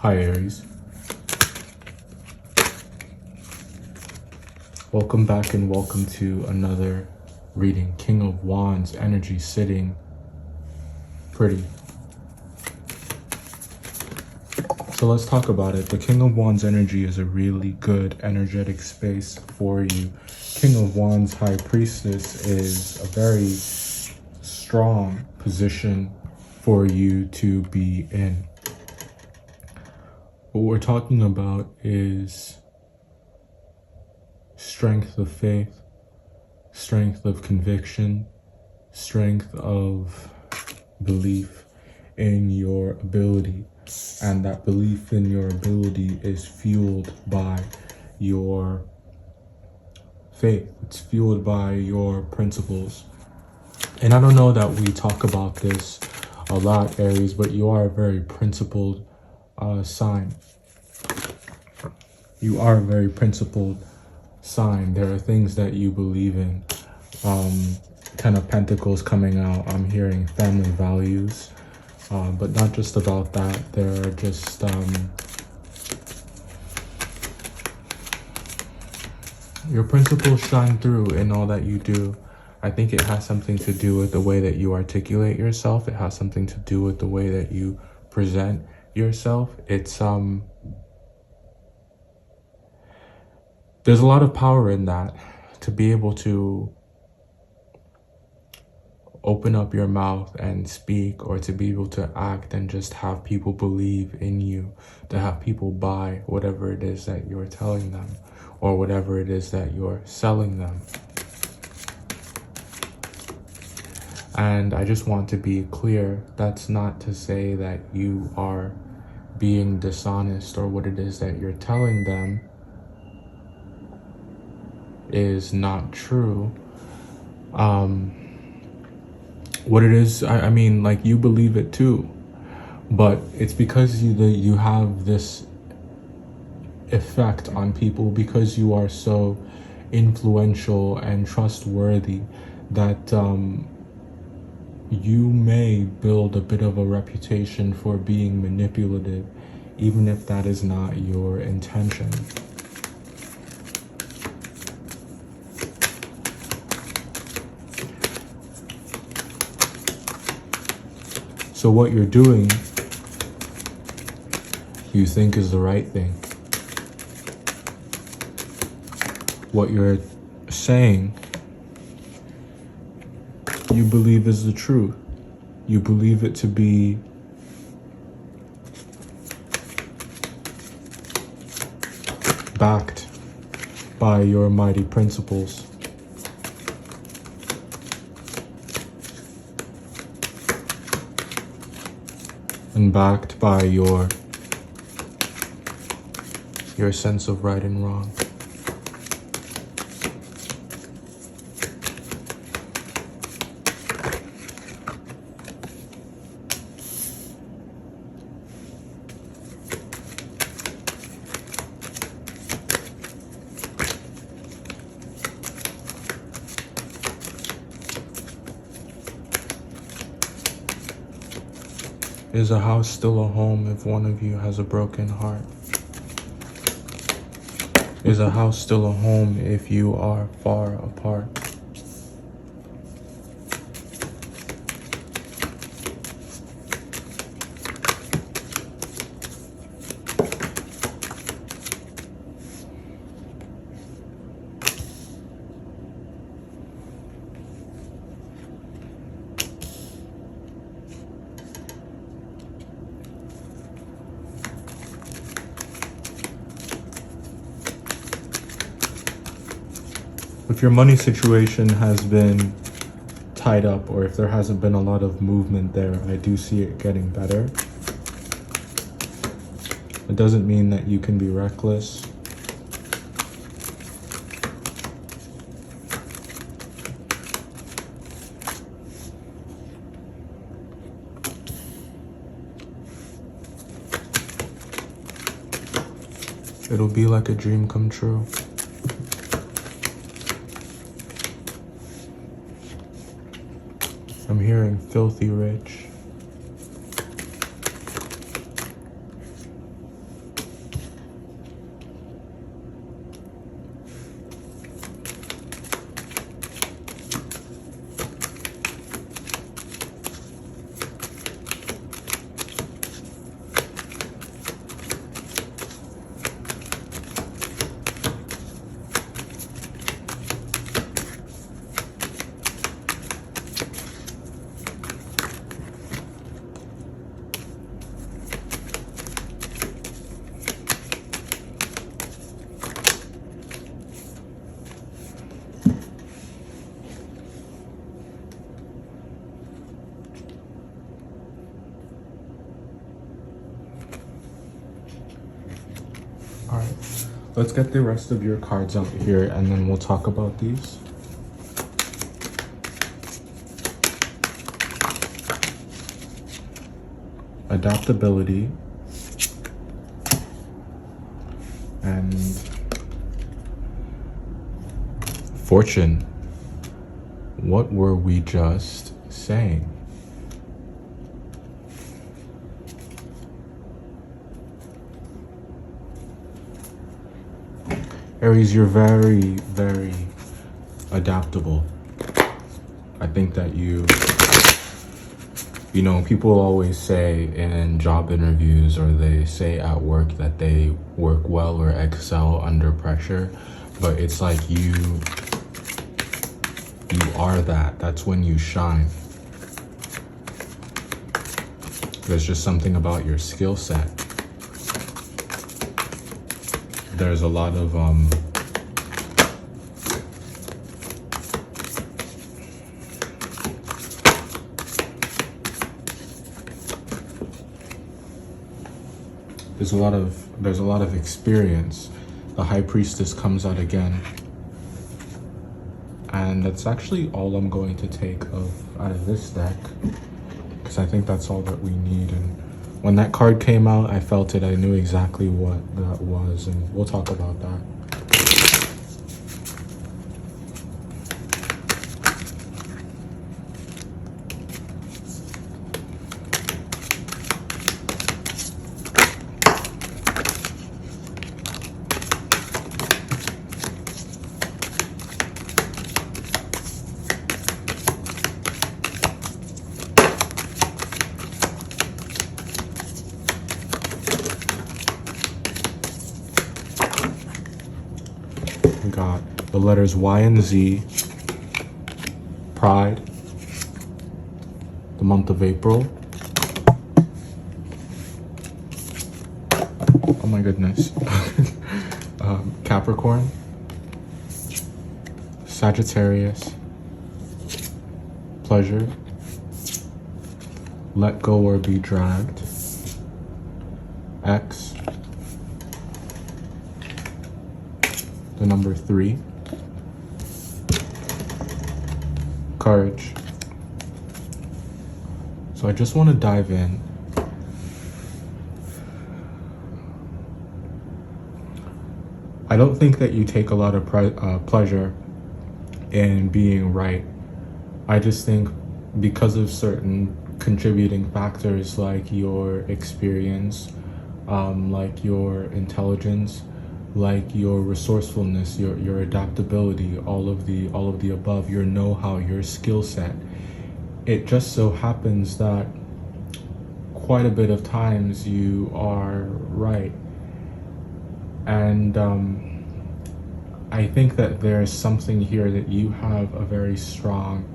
Hi Aries. Welcome back and welcome to another reading. King of Wands energy sitting pretty. So let's talk about it. The King of Wands energy is a really good energetic space for you. King of Wands High Priestess is a very strong position for you to be in. What we're talking about is strength of faith, strength of conviction, strength of belief in your ability. And that belief in your ability is fueled by your faith. It's fueled by your principles. And I don't know that we talk about this a lot, Aries, but you are a very principled sign. You are a very principled sign. There are things that you believe in. Ten of Pentacles coming out. I'm hearing family values, but not just about that. There are just your principles shine through in all that you do. I think it has something to do with the way that you articulate yourself. It has something to do with the way that you present yourself. It's there's a lot of power in that, to be able to open up your mouth and speak, or to be able to act and just have people believe in you, to have people buy whatever it is that you're telling them or whatever it is that you're selling them. And I just want to be clear, that's not to say that you are being dishonest or what it is that you're telling them is not true. What it is, I mean, like, you believe it too, but it's because you have this effect on people, because you are so influential and trustworthy, that you may build a bit of a reputation for being manipulative, even if that is not your intention. So what you're doing, you think is the right thing. What you're saying, you believe is the truth. You believe it to be backed by your mighty principles. And backed by your sense of right and wrong. Is a house still a home if one of you has a broken heart? Is a house still a home if you are far apart? If your money situation has been tied up, or if there hasn't been a lot of movement there, I do see it getting better. It doesn't mean that you can be reckless. It'll be like a dream come true. I'm hearing filthy rich. All right, let's get the rest of your cards out here and then we'll talk about these. Adaptability and fortune. What were we just saying? Aries, you're very, very adaptable. I think that you know, people always say in job interviews or they say at work that they work well or excel under pressure, but it's like you are that. That's when you shine. There's just something about your skill set. There's a lot of there's a lot of experience. The High Priestess comes out again. And that's actually all I'm going to take out of this deck, because I think that's all that we need. And when that card came out, I felt it. I knew exactly what that was, and we'll talk about that. Got the letters Y and Z, Pride, the month of April. Oh my goodness. Capricorn, Sagittarius, Pleasure, Let Go or Be Dragged, X, the number 3, Courage. So I just want to dive in. I don't think that you take a lot of pleasure in being right. I just think because of certain contributing factors like your experience, like your intelligence, like your resourcefulness, your adaptability, all of the above, your know-how, your skill set. It just so happens that quite a bit of times you are right. And I think that there's something here that you have a very strong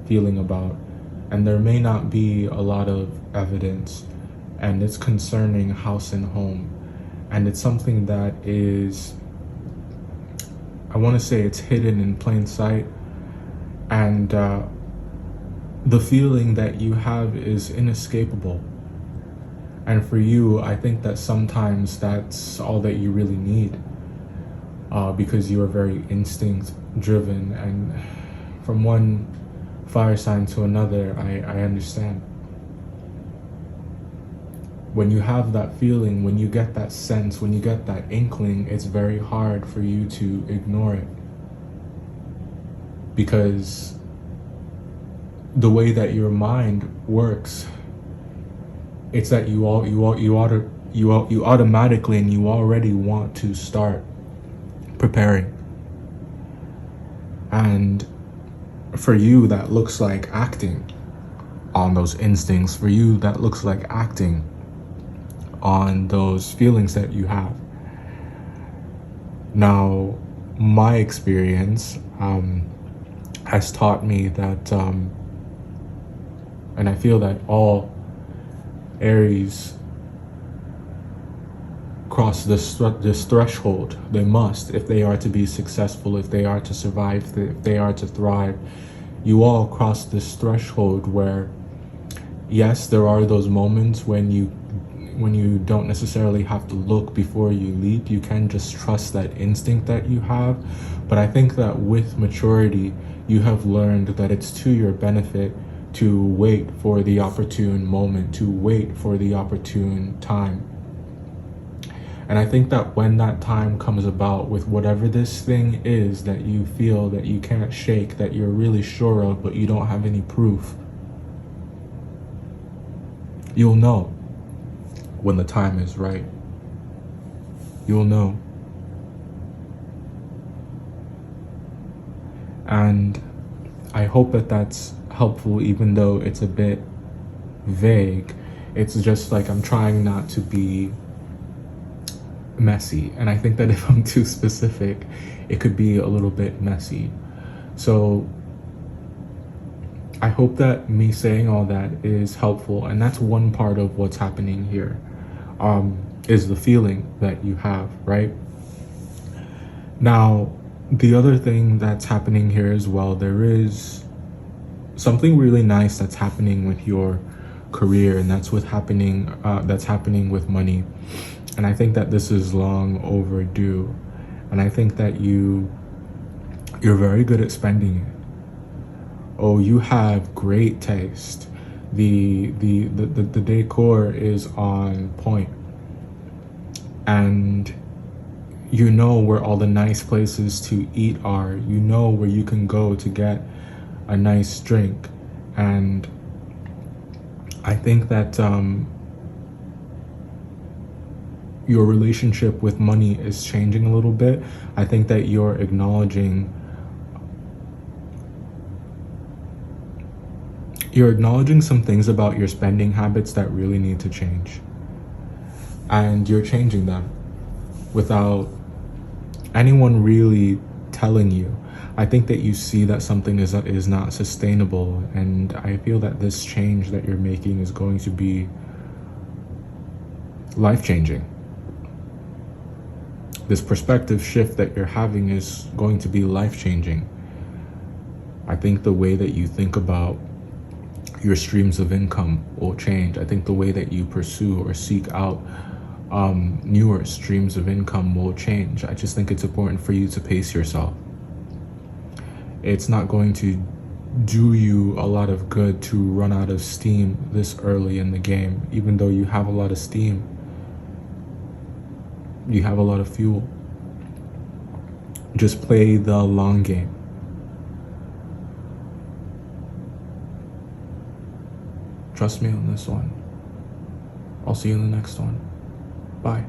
feeling about, and there may not be a lot of evidence, and it's concerning house and home. And it's something that is, I want to say it's hidden in plain sight. And the feeling that you have is inescapable. And for you, I think that sometimes that's all that you really need, because you are very instinct driven. And from one fire sign to another, I understand. When you have that feeling, when you get that sense, when you get that inkling, it's very hard for you to ignore it. Because the way that your mind works, it's that you automatically and you already want to start preparing. And for you, that looks like acting on those instincts. For you, that looks like acting on those feelings that you have. Now, my experience has taught me that, and I feel that all Aries cross this threshold. They must, if they are to be successful, if they are to survive, if they are to thrive. You all cross this threshold where, yes, there are those moments when you when you don't necessarily have to look before you leap. You can just trust that instinct that you have. But I think that with maturity, you have learned that it's to your benefit to wait for the opportune moment, to wait for the opportune time. And I think that when that time comes about with whatever this thing is that you feel that you can't shake, that you're really sure of, but you don't have any proof, you'll know when the time is right. You'll know. And I hope that that's helpful, even though it's a bit vague. It's just like I'm trying not to be messy. And I think that if I'm too specific, it could be a little bit messy. So I hope that me saying all that is helpful. And that's one part of what's happening here, is the feeling that you have, right? Now, the other thing that's happening here as well, there is something really nice that's happening with your career, and that's happening with money. And I think that this is long overdue. And I think that you're very good at spending it. Oh, you have great taste. The decor is on point. And you know where all the nice places to eat are. You know where you can go to get a nice drink. And I think that your relationship with money is changing a little bit. I think that you're acknowledging some things about your spending habits that really need to change. And you're changing them without anyone really telling you. I think that you see that something is not sustainable, and I feel that this change that you're making is going to be life-changing. This perspective shift that you're having is going to be life-changing. I think the way that you think about your streams of income will change. I think the way that you pursue or seek out newer streams of income will change. I just think it's important for you to pace yourself. It's not going to do you a lot of good to run out of steam this early in the game. Even though you have a lot of steam, you have a lot of fuel. Just play the long game. Trust me on this one. I'll see you in the next one. Bye.